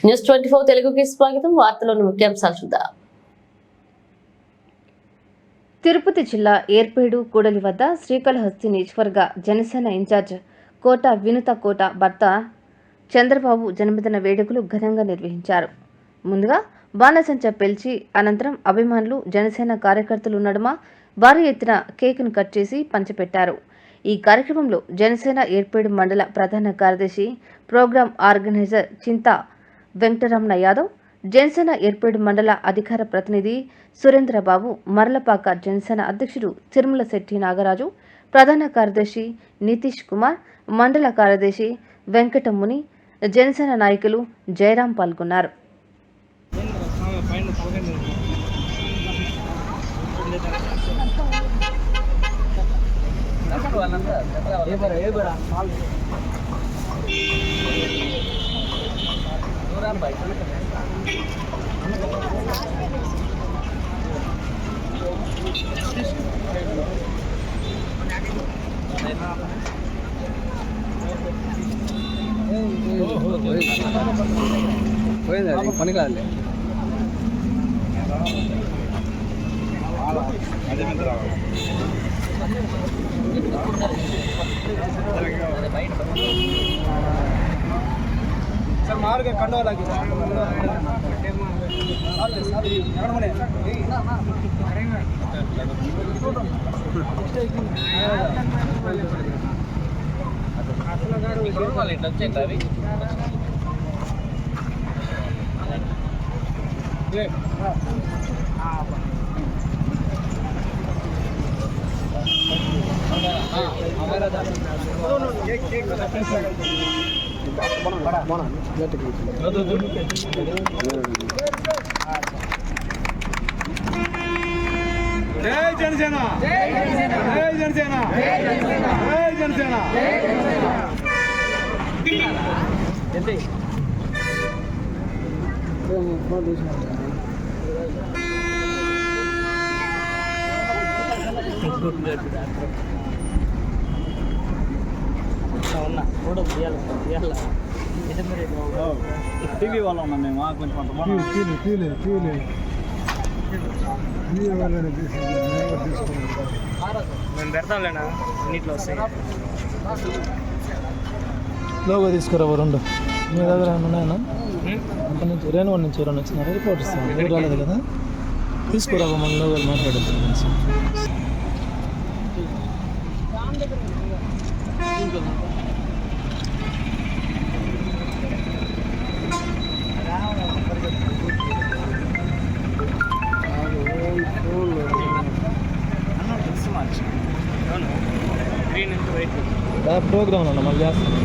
News 24 తెలుగుకి స్వాగతం. వార్తలోని ముఖ్యాంశాలు చూద్దాం. తిరుపతి జిల్లా ఏర్పేడు కూడలి వద్ద శ్రీకాళహస్తి నియోజకవర్గ జనసేన ఇన్ఛార్జ్ కోట వినుత కోట భర్త చంద్రబాబు జన్మదిన వేడుకలు ఘనంగా నిర్వహించారు. ముందుగా బాణసంచ పేల్చి అనంతరం అభిమానులు జనసేన కార్యకర్తలు నడుమ భారీ ఎత్తున కేకును కట్ చేసి పంచిపెట్టారు. ఈ కార్యక్రమంలో జనసేన ఏర్పేడు మండల ప్రధాన కార్యదర్శి ప్రోగ్రాం ఆర్గనైజర్ చింతా వెంకటరమణ యాదవ్, జనసేన ఏర్పేడు మండల అధికార ప్రతినిధి సురేంద్రబాబు, మరలపాక జనసేన అధ్యక్షుడు తిరుమల శెట్టి నాగరాజు, ప్రధాన కార్యదర్శి నితీష్ కుమార్, మండల కార్యదర్శి వెంకటముని, జనసేన నాయకులు జయరాం పాల్గొన్నారు. పోయింది పని కాదులే. सर मार के कंडो लगी जय जनसेना, जय जनसेना, जय जनसेना, టీవీ వాళ్ళ ఉన్నాం మేము కొంచెం నేను పెడతాంలేనా అన్నిట్లో వస్తాయి. లోగో తీసుకురా రెండు మీ దగ్గర ఉన్నాయన్నా? అక్కడి నుంచి రేణుగూడ నుంచి ఎవరైనా వచ్చినారా? రిపోర్ట్ ఇస్తాను. ఎవరు రాలేదు కదా, తీసుకురా మన లోగోలు మాట్లాడుతాను. ప్రోగ్రామ్ ఉన్నా మళ్ళీ చేస్తాను.